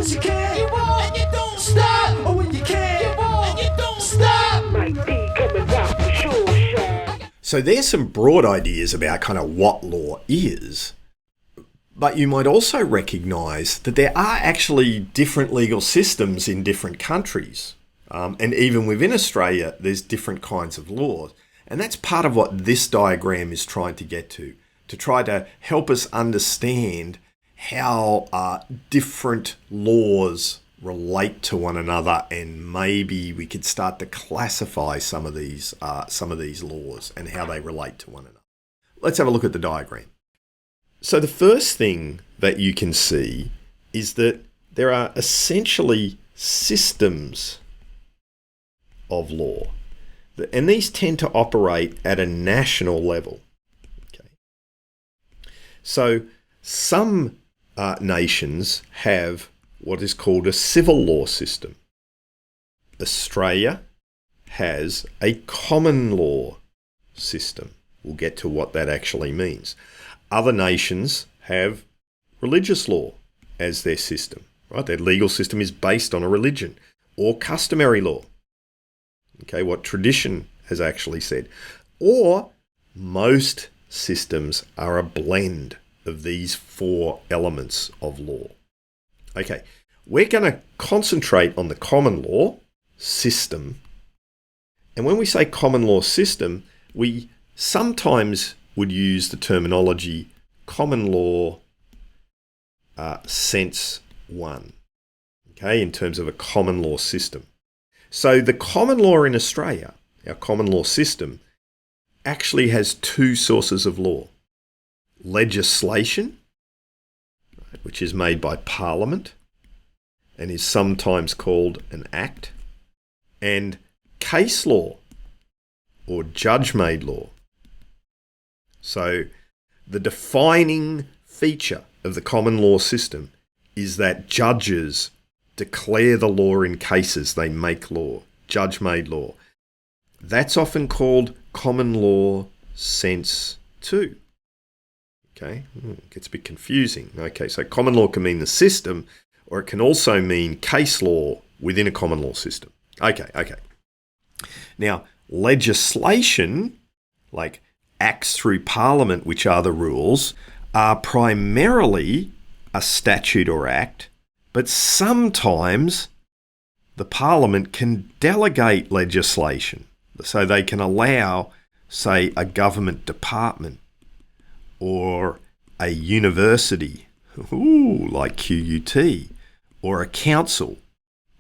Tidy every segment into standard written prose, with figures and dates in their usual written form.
'cause you can't, you won't, and you don't stop. Or when you can't, you won't, and you don't stop. Mike D coming down for sure. So there's some broad ideas about kind of what law is. But you might also recognise that there are actually different legal systems in different countries. And even within Australia, there's different kinds of laws. And that's part of what this diagram is trying to get to try to help us understand how different laws relate to one another, and maybe we could start to classify some of these laws and how they relate to one another. Let's have a look at the diagram. So the first thing that you can see is that there are essentially systems of law, and these tend to operate at a national level. Okay. So some nations have what is called a civil law system. Australia has a common law system. We'll get to what that actually means. Other nations have religious law as their system, right? Their legal system is based on a religion or customary law. Okay, what tradition has actually said. Or most systems are a blend of these four elements of law. Okay, we're going to concentrate on the common law system. And when we say common law system, we sometimes would use the terminology common law sense 1, okay, in terms of a common law system. So the common law in Australia, our common law system, actually has two sources of law. Legislation, which is made by Parliament and is sometimes called an Act, and case law or judge-made law. So the defining feature of the common law system is that judges declare the law in cases. They make law, judge-made law. That's often called common law sense 2. Okay, it gets a bit confusing. Okay, so common law can mean the system, or it can also mean case law within a common law system. Okay. Now, legislation, like acts through Parliament, which are the rules, are primarily a statute or act, but sometimes the Parliament can delegate legislation. So they can allow, say, a government department or a university, like QUT, or a council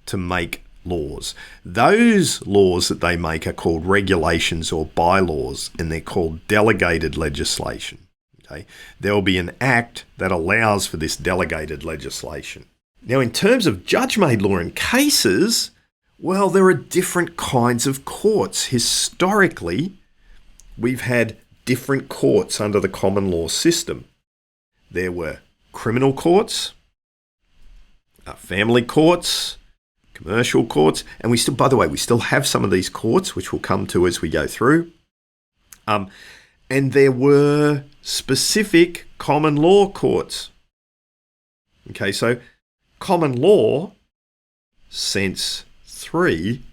to make laws. Those laws that they make are called regulations or bylaws, and they're called delegated legislation. Okay? There will be an act that allows for this delegated legislation. Now, in terms of judge-made law in cases, well, there are different kinds of courts. Historically, we've had different courts under the common law system. There were criminal courts, family courts, commercial courts, and we still have some of these courts, which we'll come to as we go through. And there were specific common law courts. Okay, so common law, sense 3,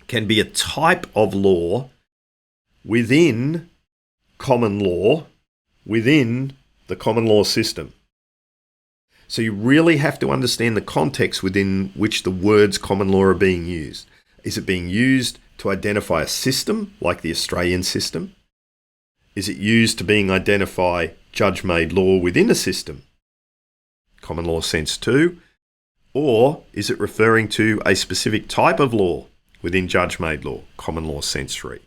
can be a type of law within common law, within the common law system. So you really have to understand the context within which the words common law are being used. Is it being used to identify a system, like the Australian system? Is it used to identify judge-made law within a system? Common law sense 2. Or is it referring to a specific type of law within judge-made law? Common law sense 3.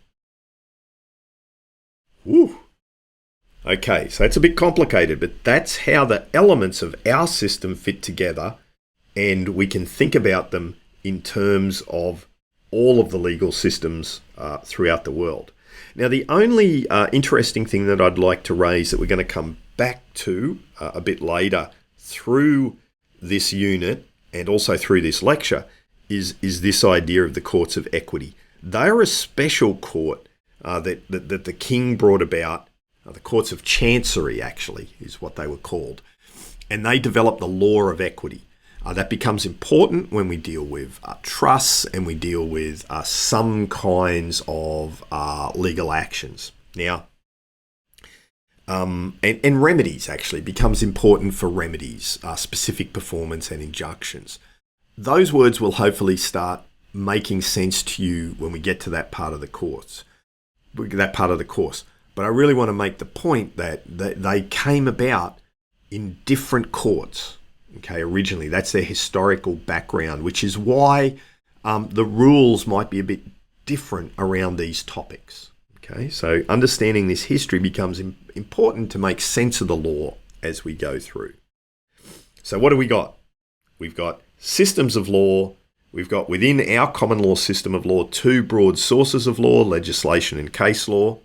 Woo. Okay, so it's a bit complicated, but that's how the elements of our system fit together, and we can think about them in terms of all of the legal systems throughout the world. Now, the only interesting thing that I'd like to raise that we're going to come back to a bit later through this unit and also through this lecture is this idea of the courts of equity. They're a special court that the king brought about. The courts of chancery, actually, is what they were called. and they develop the law of equity. That becomes important when we deal with trusts and we deal with some kinds of legal actions. Now, and remedies actually becomes important for remedies, specific performance and injunctions. Those words will hopefully start making sense to you when we get to that part of the course. But I really want to make the point that they came about in different courts. Okay, originally, that's their historical background, which is why the rules might be a bit different around these topics. Okay, so understanding this history becomes important to make sense of the law as we go through. So what do we got? We've got systems of law. We've got within our common law system of law 2 broad sources of law, legislation and case law.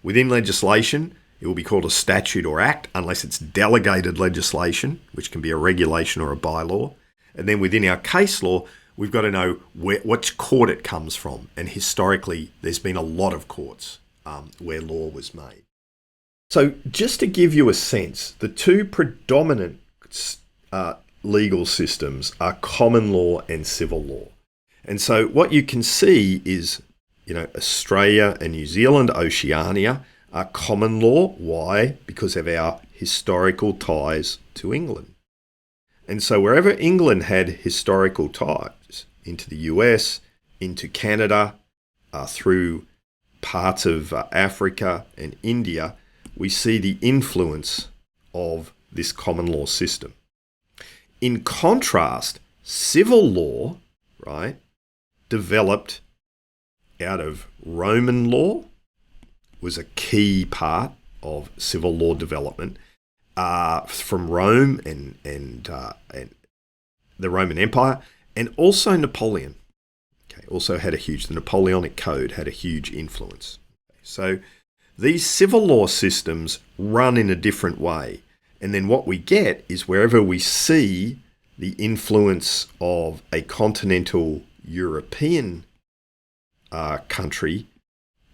Within legislation, it will be called a statute or act unless it's delegated legislation, which can be a regulation or a bylaw. And then within our case law, we've got to know which court it comes from. And historically, there's been a lot of courts where law was made. So just to give you a sense, the 2 predominant legal systems are common law and civil law. And so what you can see is, Australia and New Zealand, Oceania, are common law. Why? Because of our historical ties to England. And so wherever England had historical ties into the US, into Canada, through parts of Africa and India, we see the influence of this common law system. In contrast, civil law, right, developed out of Roman law, was a key part of civil law development from Rome and the Roman Empire, and also Napoleon. Okay, also had the Napoleonic Code had a huge influence. So these civil law systems run in a different way. And then what we get is wherever we see the influence of a continental European country,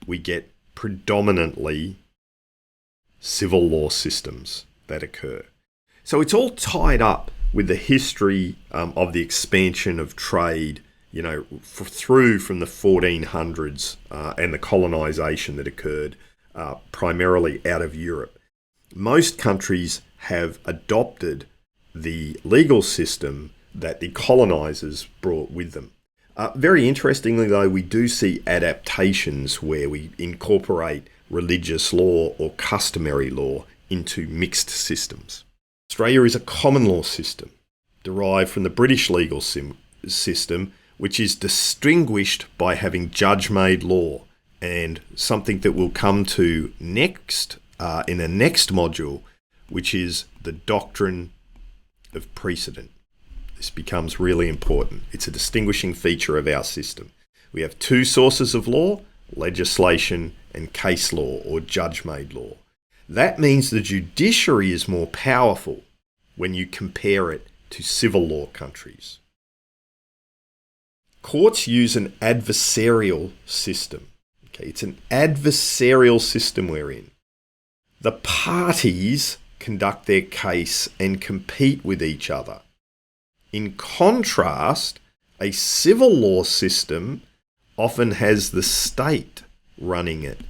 we get predominantly civil law systems that occur. So it's all tied up with the history of the expansion of trade, through from the 1400s and the colonization that occurred primarily out of Europe. Most countries have adopted the legal system that the colonizers brought with them. Very interestingly, though, we do see adaptations where we incorporate religious law or customary law into mixed systems. Australia is a common law system derived from the British legal system, which is distinguished by having judge-made law, and something that we'll come to next in the next module, which is the doctrine of precedent. This becomes really important. It's a distinguishing feature of our system. We have 2 sources of law, legislation and case law or judge-made law. That means the judiciary is more powerful when you compare it to civil law countries. Courts use an adversarial system. Okay, it's an adversarial system we're in. The parties conduct their case and compete with each other. In contrast, a civil law system often has the state running it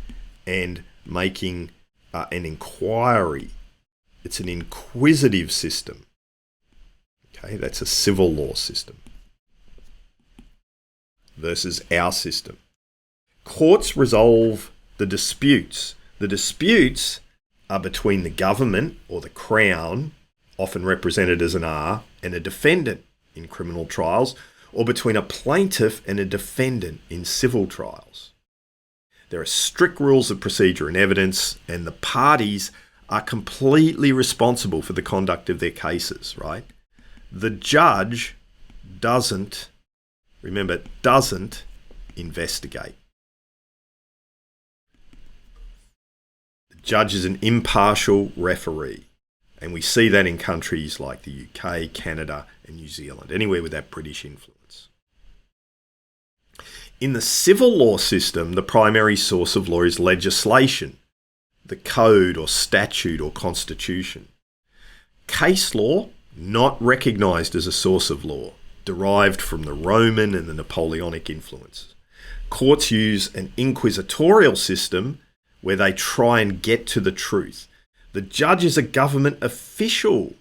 and making an inquiry. It's an inquisitive system. Okay, that's a civil law system versus our system. Courts resolve the disputes. The disputes are between the government or the Crown, often represented as an R, and a defendant in criminal trials, or between a plaintiff and a defendant in civil trials. There are strict rules of procedure and evidence, and the parties are completely responsible for the conduct of their cases, right? The judge doesn't investigate. The judge is an impartial referee. And we see that in countries like the UK, Canada, and New Zealand, anywhere with that British influence. In the civil law system, the primary source of law is legislation, the code or statute or constitution. Case law, not recognised as a source of law, derived from the Roman and the Napoleonic influence. Courts use an inquisitorial system where they try and get to the truth. The judge is a government official,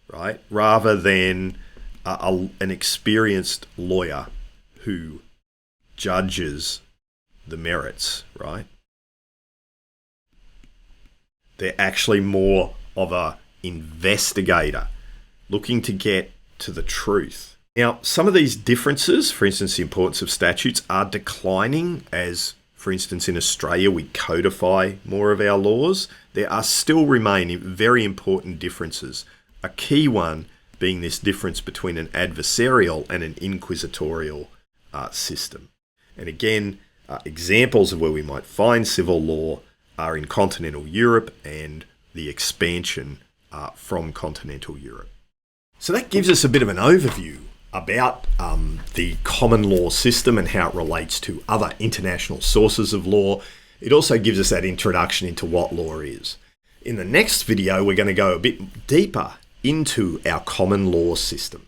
right, rather than an experienced lawyer who judges the merits, right? They're actually more of a investigator looking to get to the truth. Now, some of these differences, for instance, the importance of statutes, are declining as, for instance, in Australia, we codify more of our laws. There are still remaining very important differences. A key one being this difference between an adversarial and an inquisitorial system. And again, examples of where we might find civil law are in continental Europe and the expansion from continental Europe. So that gives us a bit of an overview about the common law system and how it relates to other international sources of law. It also gives us that introduction into what law is. In the next video, we're going to go a bit deeper into our common law system.